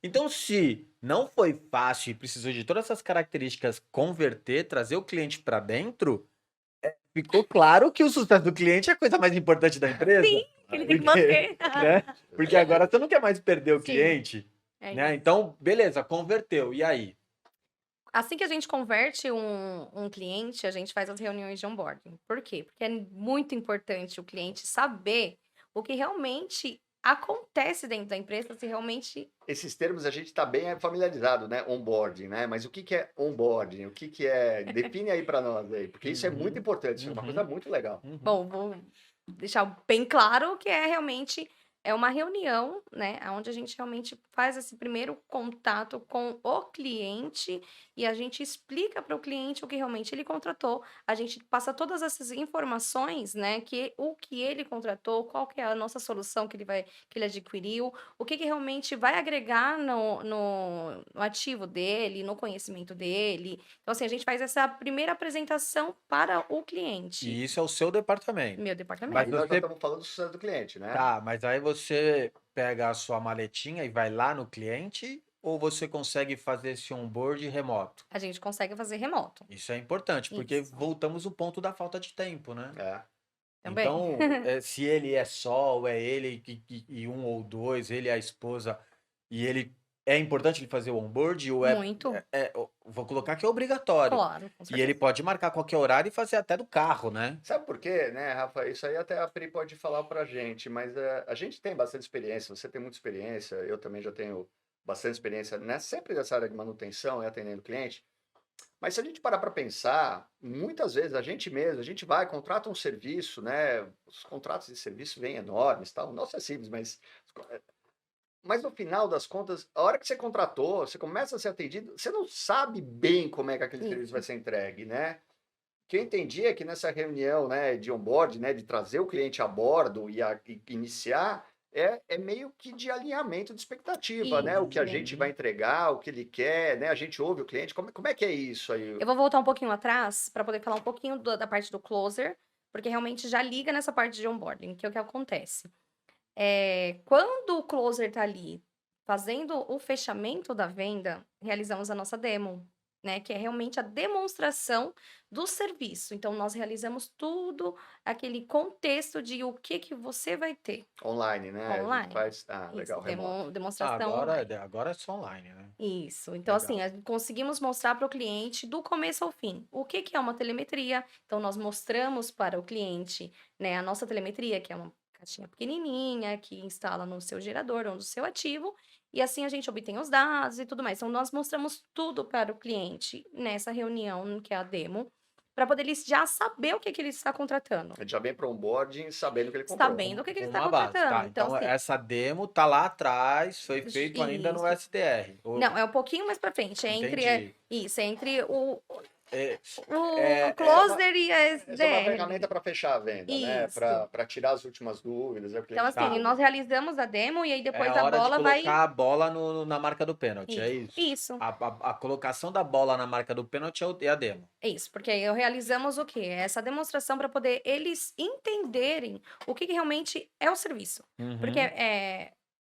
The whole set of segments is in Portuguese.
Então, se não foi fácil e precisou de todas essas características converter, trazer o cliente para dentro, ficou claro que o sucesso do cliente é a coisa mais importante da Sim, empresa. que ele tem que Porque, manter. né? Porque agora você não quer mais perder o Sim, cliente, é né? isso. Então, beleza, converteu. E aí? Assim que a gente converte um cliente, a gente faz as reuniões de onboarding. Por quê? Porque é muito importante o cliente saber o que realmente acontece dentro da empresa, se realmente Esses termos a gente está bem familiarizado, né? Onboarding, né? Mas o que que é onboarding? O que que é? Define aí para nós aí, porque isso é muito Uhum, importante, isso é uma coisa uhum, muito legal. uhum. bom, vou deixar bem claro que é realmente é uma reunião, né, onde a gente realmente faz esse primeiro contato com o cliente e a gente explica para o cliente o que realmente ele contratou. A gente passa todas essas informações, né, que o que ele contratou, qual que é a nossa solução que ele adquiriu, o que realmente vai agregar no ativo dele, no conhecimento dele. Então, assim, a gente faz essa primeira apresentação para o cliente. E isso é o seu departamento. Meu Mas Aí departamento. nós já você, estamos falando do sucesso do cliente, né? tá, mas aí você pega a sua maletinha e vai lá no cliente ou você consegue fazer esse onboard remoto? A gente consegue fazer remoto. Isso é importante, porque Isso, voltamos ao ponto da falta de tempo, né? É. também. Então, se ele é só, ou é ele e um ou dois, ele e a esposa, e ele é importante ele fazer o onboard, ou Muito, vou colocar que é obrigatório. claro, com E ele certeza. pode marcar qualquer horário e fazer até do carro, né? Sabe por quê, né, Rafa? Isso aí até a Pri pode falar pra gente, mas a gente tem bastante experiência, você tem muita experiência, eu também já tenho bastante experiência, né, sempre nessa área de manutenção e atendendo cliente. Mas se a gente parar para pensar, muitas vezes a gente mesmo, a gente vai, contrata um serviço, né? Os contratos de serviço vêm enormes, tal. O nosso é simples, mas no final das contas, a hora que você contratou, você começa a ser atendido, você não sabe bem como é que aquele serviço vai Isso. ser entregue, né? O que eu entendi é que nessa reunião, né, de onboard, né, de trazer o cliente a bordo e iniciar, é meio que de alinhamento de expectativa, né? O que a Isso. gente vai Uhum. entregar, o que ele quer, né? A gente ouve o cliente. Como é que é isso aí? Eu vou voltar um pouquinho atrás para poder falar um pouquinho da parte do closer, porque realmente já liga nessa parte de onboarding, que é o que acontece. Quando o closer tá ali fazendo o fechamento da venda, realizamos a nossa demo, né, que é realmente a demonstração do serviço. Então nós realizamos tudo aquele contexto de o que você vai ter Online, né? A gente online. faz. Ah, Isso, legal, remoto. demonstração online. Agora é só online, né? Isso. Então, assim, Legal. conseguimos mostrar para o cliente do começo ao fim o que é uma telemetria. Então, nós mostramos para o cliente, né, a nossa telemetria, que é uma caixinha pequenininha que instala no seu gerador ou no seu ativo, e assim a gente obtém os dados e tudo mais. Então, nós mostramos tudo para o cliente nessa reunião, que é a demo, para poder ele já saber o que ele está contratando, A gente já vem para o onboarding sabendo o que ele comprou. sabendo o que ele está Uma base, contratando. tá? Então, Então assim, essa demo tá lá atrás, foi feito ainda no isso. SDR. Não, é um pouquinho mais para frente, é entre, Entendi. isso, é entre É, o é, é, closer e a Essa é uma SDR ferramenta ali. para fechar a venda, né? Isso. Para tirar as últimas dúvidas, é o Então, cliente assim, todo. nós realizamos a demo e aí é depois a a hora de bola vai. colocar a bola na marca do pênalti, é Isso. isso? Isso. A colocação da bola na marca do pênalti é a demo. Isso, porque aí realizamos o quê? Essa demonstração para poder eles entenderem o que realmente é o serviço. Porque, Uhum.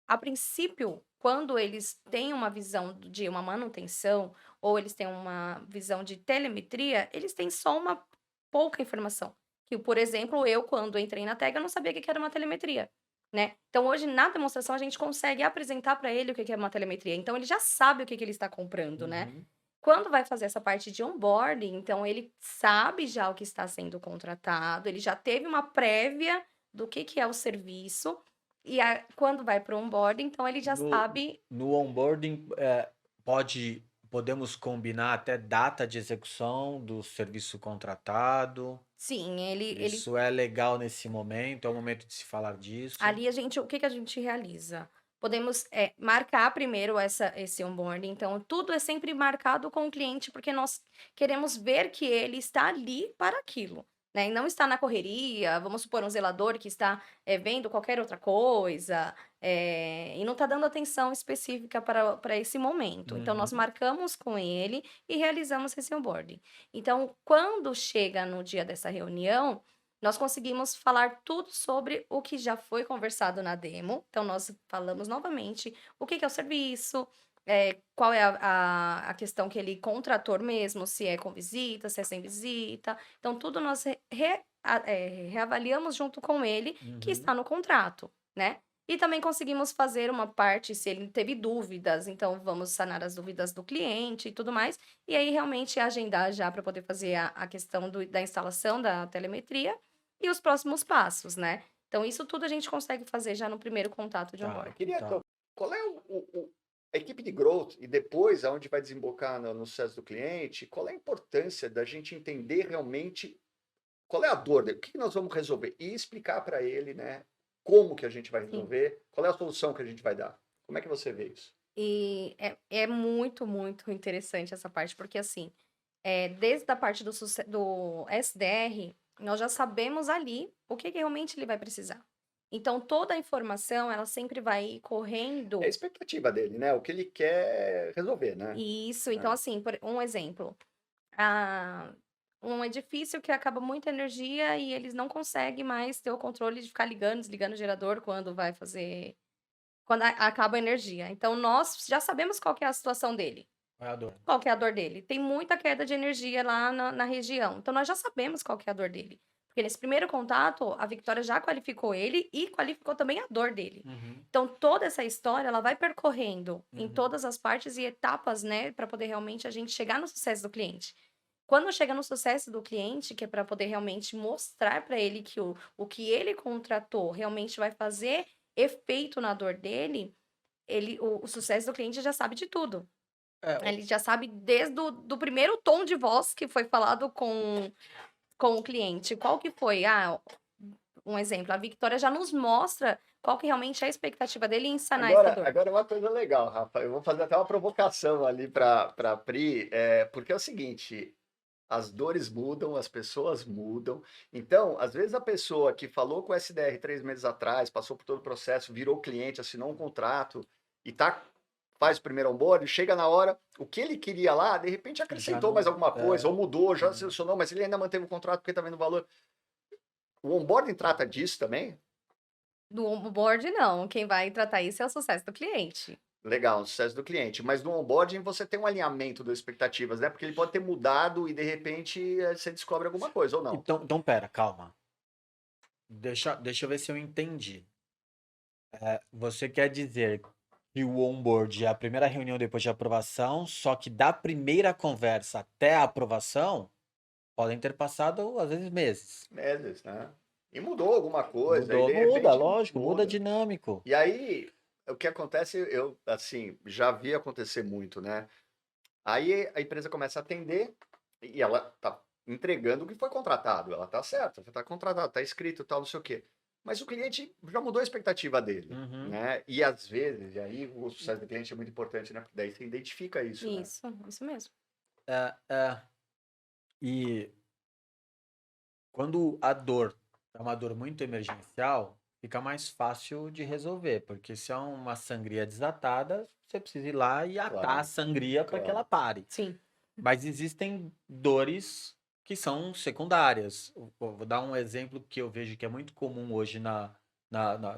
a princípio, quando eles têm uma visão de uma manutenção ou eles têm uma visão de telemetria, eles têm só uma pouca informação. Que, por exemplo, eu, quando entrei na Tega, eu não sabia o que que era uma telemetria, né? Então, hoje, na demonstração, a gente consegue apresentar para ele o que que é uma telemetria. Então, ele já sabe o que que ele está comprando, né? Uhum. Quando vai fazer essa parte de onboarding, então ele sabe já o que está sendo contratado, ele já teve uma prévia do que é o serviço, e quando vai para o onboarding, então ele já No, sabe. no onboarding, podemos combinar até data de execução do serviço contratado. Sim, ele Isso é legal nesse momento, é o momento de se falar disso. ali o que que a gente realiza? Podemos, marcar primeiro esse onboarding, então tudo é sempre marcado com o cliente, porque nós queremos ver que ele está ali para aquilo, né, e não está na correria, vamos supor, um zelador que está, vendo qualquer outra coisa, e não está dando atenção específica para esse momento. Então nós Uhum. marcamos com ele e realizamos esse onboarding. Então, quando chega no dia dessa reunião, nós conseguimos falar tudo sobre o que já foi conversado na demo. Então, nós falamos novamente o que que é o serviço, qual é a questão que ele contratou mesmo, se é com visita, se é sem visita. Então, tudo nós reavaliamos junto com ele, que Uhum. está no contrato, né? E também conseguimos fazer uma parte, se ele teve dúvidas, então vamos sanar as dúvidas do cliente e tudo mais. E aí, realmente, agendar já para poder fazer a questão da instalação da telemetria e os próximos passos, né. Então isso tudo a gente consegue fazer já no primeiro contato de Tá, Eu onboarding. queria tá. qual é a equipe de growth e depois aonde vai desembocar no sucesso do cliente, qual é a importância da gente entender realmente qual é a dor dele, o que que nós vamos resolver e explicar para ele, né, como que a gente vai Sim. resolver, qual é a solução que a gente vai dar. Como é que você vê isso? E é muito, muito interessante essa parte, porque assim, desde a parte do SDR, nós já sabemos ali o que que realmente ele vai precisar. Então toda a informação, ela sempre vai É a correndo. expectativa dele, né, o que ele quer resolver, né. Isso, então É. assim, por um exemplo, ah, um edifício que acaba muita energia e eles não conseguem mais ter o controle de ficar ligando, desligando o gerador quando vai fazer quando acaba a energia. Então nós já sabemos qual que é a situação dele, Qual é a dor? qual que é a dor dele. Tem muita queda de energia lá na região, então nós já sabemos qual que é a dor dele. Porque nesse primeiro contato, a Victoria já qualificou ele e qualificou também a dor dele. Uhum, Então toda essa história, ela vai percorrendo em uhum. todas as partes e etapas, né, para poder realmente a gente chegar no sucesso do cliente. Quando chega no sucesso do cliente, que é para poder realmente mostrar para ele que o que ele contratou realmente vai fazer efeito na dor dele, o sucesso do cliente já sabe de tudo. É, Ele já sabe desde do primeiro tom de voz que foi falado com o cliente. Qual que foi? Ah, um exemplo, a Victoria já nos mostra qual que realmente é a expectativa dele em sanar essa Agora dor. agora é uma coisa legal, Rafa, eu vou fazer até uma provocação ali para Pri, porque é o seguinte, as dores mudam, as pessoas mudam. Então, às vezes a pessoa que falou com o SDR 3 meses atrás, passou por todo o processo, virou cliente, assinou um contrato e faz o primeiro onboard, chega na hora, o que ele queria lá, de repente já acrescentou mais não. alguma coisa, ou mudou, já Uhum. selecionou, mas ele ainda manteve o contrato porque está vendo o valor. O onboarding trata disso também? Do onboard não, quem vai tratar isso é o sucesso do cliente. Legal, sucesso do cliente. Mas no onboarding você tem um alinhamento das expectativas, né? Porque ele pode ter mudado e de repente você descobre alguma coisa, ou não. Então pera, calma. Deixa eu ver se eu entendi. Você quer dizer que o onboard é a primeira reunião depois de aprovação, só que da primeira conversa até a aprovação, podem ter passado, às vezes, meses. Meses, né? E mudou alguma coisa, e Mudou, de muda, repente lógico, muda muda. dinâmico. E aí, o que acontece, eu, assim, já vi acontecer muito, né? Aí a empresa começa a atender e ela tá entregando o que foi contratado. Ela tá certa, já tá contratado, tá escrito, tal, não sei o quê. Mas o cliente já mudou a expectativa dele, Uhum. né? E às vezes, e aí o sucesso do cliente é muito importante, né? Porque daí você identifica isso, né? Isso mesmo. É. E quando a dor é uma dor muito emergencial, fica mais fácil de resolver, porque se é uma sangria desatada, você precisa ir lá e atar a Claro, sangria para que ela claro. pare. Sim. Mas existem dores que são secundárias. Vou dar um exemplo que eu vejo que é muito comum hoje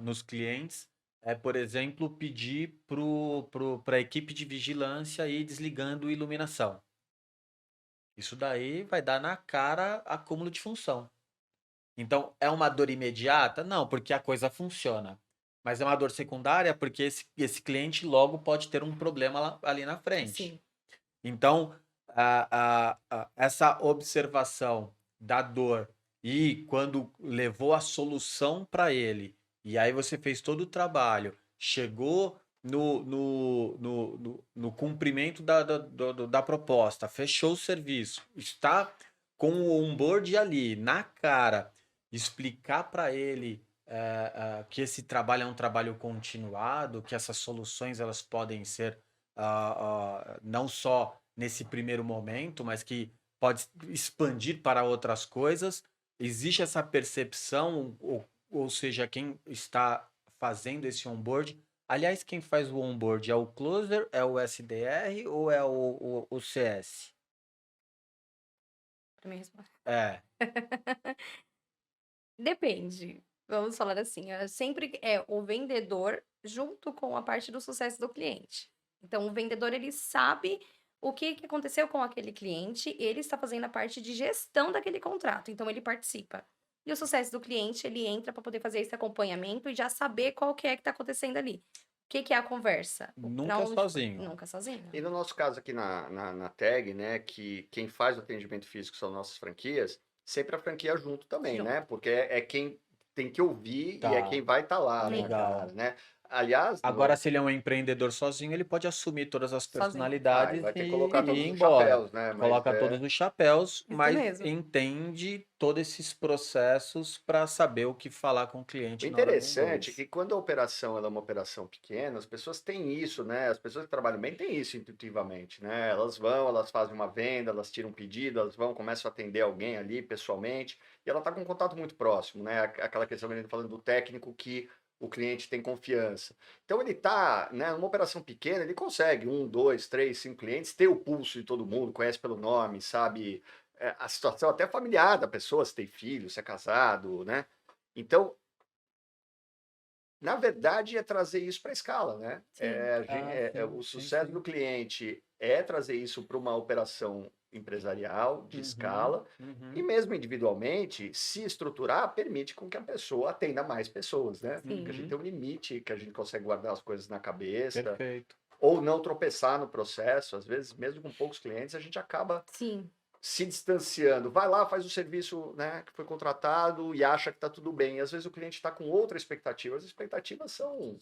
nos clientes. É, por exemplo, pedir para a equipe de vigilância ir desligando iluminação. Isso daí vai dar na cara acúmulo de função. Então, é uma dor imediata? Não, porque a coisa funciona. Mas é uma dor secundária porque esse cliente logo pode ter um problema ali na frente. Sim. Então, essa observação da dor e quando levou a solução para ele, e aí você fez todo o trabalho, chegou no cumprimento da proposta, fechou o serviço, está com o onboard ali, na cara, explicar para ele que esse trabalho é um trabalho continuado, que essas soluções elas podem ser não só nesse primeiro momento, mas que pode expandir para outras coisas. Existe essa percepção, ou seja, quem está fazendo esse onboard. Aliás, quem faz o onboard é o Closer, é o SDR ou é o CS? Pra mim responder. É. Depende. Vamos falar assim, sempre é o vendedor junto com a parte do sucesso do cliente. Então, o vendedor ele sabe o que que aconteceu com aquele cliente, ele está fazendo a parte de gestão daquele contrato, então ele participa. E o sucesso do cliente, ele entra para poder fazer esse acompanhamento e já saber qual que é que está acontecendo ali. O que que é a conversa? Para Nunca onde foi? sozinho. Nunca sozinho. E no nosso caso aqui na TAG, né, que quem faz o atendimento físico são nossas franquias, sempre a franquia junto também, Junto. né? Porque é quem tem que ouvir e é Tá. quem vai estar lá, né, Legal. cara, né? Aliás, Agora, se ele é um empreendedor sozinho, ele pode assumir todas as Sozinho. personalidades vai ter que e colocar ir todos os embora. chapéus, né? Mas Coloca todos os chapéus, Isso mas mesmo. entende todos esses processos para saber o que falar com o o cliente na hora do interessante é que onboard. quando a operação ela é uma operação pequena, as pessoas têm isso, né? As pessoas que trabalham bem têm isso intuitivamente, né? Elas vão, elas fazem uma venda, elas tiram um pedido, elas vão, começam a atender alguém ali pessoalmente, e ela está com um contato muito próximo, né? Aquela questão que a gente está falando do técnico que o cliente tem confiança. Então ele está, né, numa operação pequena, ele consegue 1, 2, 3, 5 clientes, ter o pulso de todo mundo, conhece pelo nome, sabe a situação até familiar da pessoa, se tem filho, se é casado, né? Então, na verdade, é trazer isso para a escala, né? Sim. O sucesso do cliente é trazer isso para uma operação empresarial de escala e mesmo individualmente, se estruturar, permite com que a pessoa atenda mais pessoas, né? Sim. Porque a gente tem um limite que a gente consegue guardar as coisas na cabeça Perfeito. ou não tropeçar no processo. Às vezes, mesmo com poucos clientes, a gente acaba Sim. se distanciando, vai lá, faz o serviço, né, que foi contratado e acha que está tudo bem. E às vezes o cliente está com outra expectativa. As expectativas são